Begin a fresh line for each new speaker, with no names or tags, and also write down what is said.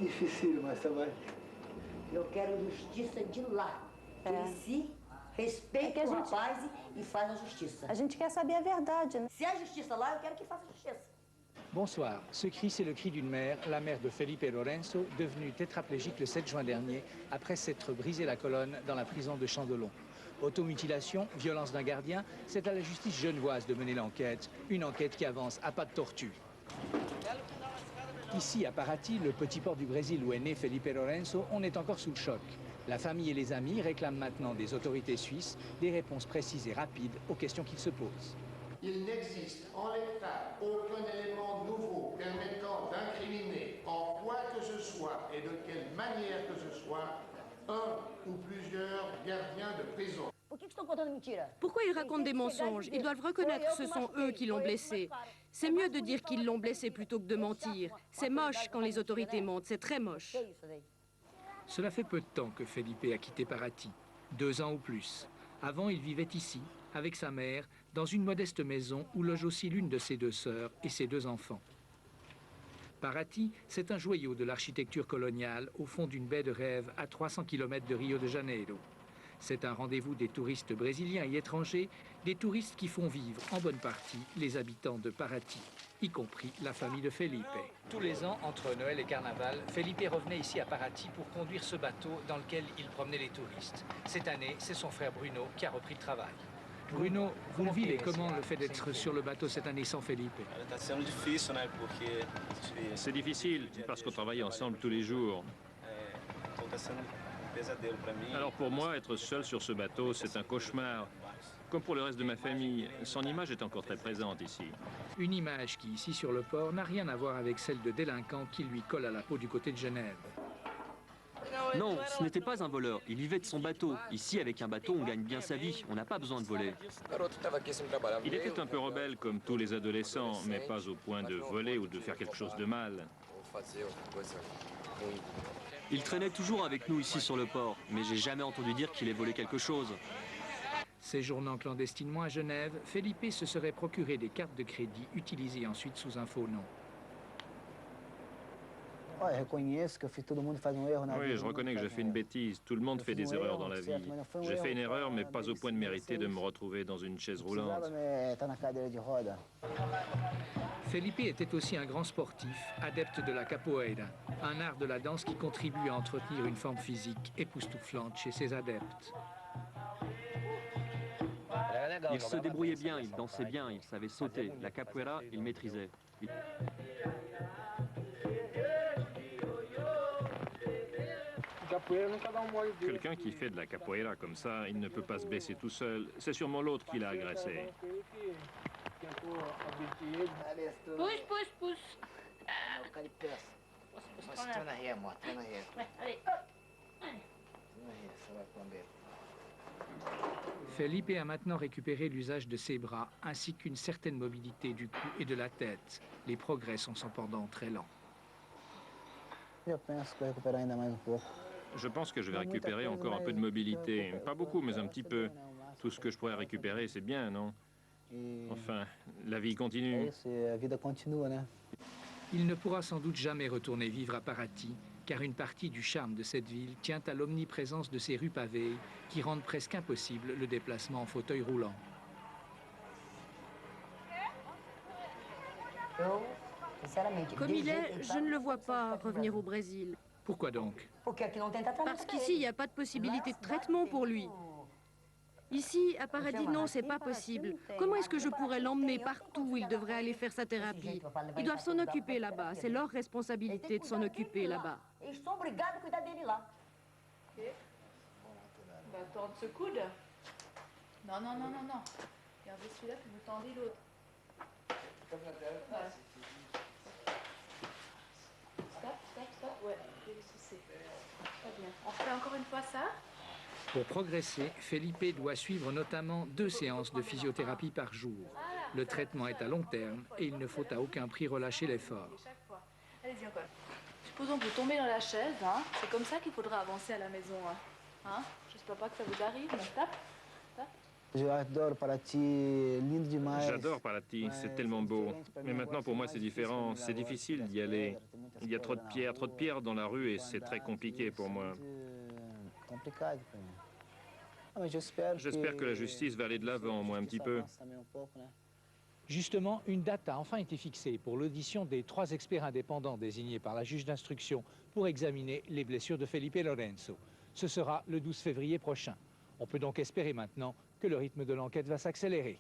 Difícil, mas ça va.
Eu quero justiça de lá. Ici, respeita o rapaz e faz a justiça.
A gente quer saber a verdade, né?
Se há justiça lá, eu quero que faça justiça.
Bonsoir. Ce cri, c'est le cri d'une mère, la mère de Felipe Lourenço, devenue tétraplégique le 7 juin dernier, après s'être brisé la colonne dans la prison de Chandelon. Automutilation, violence d'un gardien, c'est à la justice genevoise de mener l'enquête. Une enquête qui avance à pas de tortue. Ici, à Paraty, le petit port du Brésil où est né Felipe Lourenço, on est encore sous le choc. La famille et les amis réclament maintenant des autorités suisses des réponses précises et rapides aux questions qu'ils se posent.
Il n'existe en l'état aucun élément nouveau permettant d'incriminer en quoi que ce soit et de quelle manière que ce soit un ou plusieurs gardiens de prison.
Pourquoi ils racontent des mensonges? Ils doivent reconnaître que ce sont eux qui l'ont blessé. C'est mieux de dire qu'ils l'ont blessé plutôt que de mentir. C'est moche quand les autorités mentent, c'est très moche.
Cela fait peu de temps que Felipe a quitté Paraty, 2 ans ou plus. Avant, il vivait ici, avec sa mère, dans une modeste maison où loge aussi l'une de ses 2 sœurs et ses 2 enfants. Paraty, c'est un joyau de l'architecture coloniale au fond d'une baie de rêve à 300 km de Rio de Janeiro. C'est un rendez-vous des touristes brésiliens et étrangers, des touristes qui font vivre en bonne partie les habitants de Paraty, y compris la famille de Felipe. Tous les ans, entre Noël et Carnaval, Felipe revenait ici à Paraty pour conduire ce bateau dans lequel il promenait les touristes. Cette année, c'est son frère Bruno qui a repris le travail. Bruno, vous le vivez comment le fait d'être sur le bateau cette année sans Felipe?
C'est difficile parce qu'on travaille ensemble tous les jours. Alors pour moi, être seul sur ce bateau, c'est un cauchemar. Comme pour le reste de ma famille, son image est encore très présente ici.
Une image qui, ici sur le port, n'a rien à voir avec celle de délinquants qui lui collent à la peau du côté de Genève.
Non, ce n'était pas un voleur. Il vivait de son bateau. Ici, avec un bateau, on gagne bien sa vie. On n'a pas besoin de voler.
Il était un peu rebelle comme tous les adolescents, mais pas au point de voler ou de faire quelque chose de mal.
Il traînait toujours avec nous ici sur le port, mais j'ai jamais entendu dire qu'il ait volé quelque chose.
Séjournant clandestinement à Genève, Felipe se serait procuré des cartes de crédit utilisées ensuite sous un faux nom.
Oui, je reconnais que j'ai fait une bêtise. Tout le monde fait des erreurs dans la vie. J'ai fait une erreur, mais pas au point de mériter de me retrouver dans une chaise roulante.
Felipe était aussi un grand sportif, adepte de la capoeira, un art de la danse qui contribue à entretenir une forme physique époustouflante chez ses adeptes.
Il se débrouillait bien, il dansait bien, il savait sauter. La capoeira, il maîtrisait.
Quelqu'un qui fait de la capoeira comme ça, il ne peut pas se blesser tout seul. C'est sûrement l'autre qui l'a agressé.
Pousse, pousse, pousse.
Felipe a maintenant récupéré l'usage de ses bras, ainsi qu'une certaine mobilité du cou et de la tête. Les progrès sont cependant très lents.
Je pense que je vais récupérer encore un peu de mobilité. Pas beaucoup, mais un petit peu. Tout ce que je pourrais récupérer, c'est bien, non? Enfin, la vie continue.
Il ne pourra sans doute jamais retourner vivre à Paraty, car une partie du charme de cette ville tient à l'omniprésence de ses rues pavées qui rendent presque impossible le déplacement en fauteuil roulant.
Comme il est, je ne le vois pas revenir au Brésil.
Pourquoi donc?
Parce qu'ici, il n'y a pas de possibilité de traitement pour lui. Ici, à Paraty, non, c'est pas possible. Comment est-ce que je pourrais l'emmener partout où il devrait aller faire sa thérapie? Ils doivent s'en occuper là-bas. C'est leur responsabilité de s'en occuper là-bas.
Tendre ce coude. Non, non, non, non, non. Gardez celui-là, puis vous tendez l'autre. Voilà. Stop, stop, stop. Ouais, c'est très bien. On refait encore une fois ça.
Pour progresser, Felipe doit suivre notamment 2 séances de physiothérapie par jour. Le traitement est à long terme et il ne faut à aucun prix relâcher l'effort.
Allez-y encore. Supposons que vous tombez dans la chaise, hein. C'est comme ça qu'il faudra avancer à la maison. Hein. J'espère pas que ça vous arrive, mais tape, tape.
J'adore Paraty, c'est tellement beau. Mais maintenant, pour moi, c'est différent. C'est difficile d'y aller. Il y a trop de pierres dans la rue et c'est très compliqué pour moi. J'espère que la justice va aller de l'avant, moi, un petit peu.
Justement, une date a enfin été fixée pour l'audition des 3 experts indépendants désignés par la juge d'instruction pour examiner les blessures de Felipe Lorenzo. Ce sera le 12 février prochain. On peut donc espérer maintenant que le rythme de l'enquête va s'accélérer.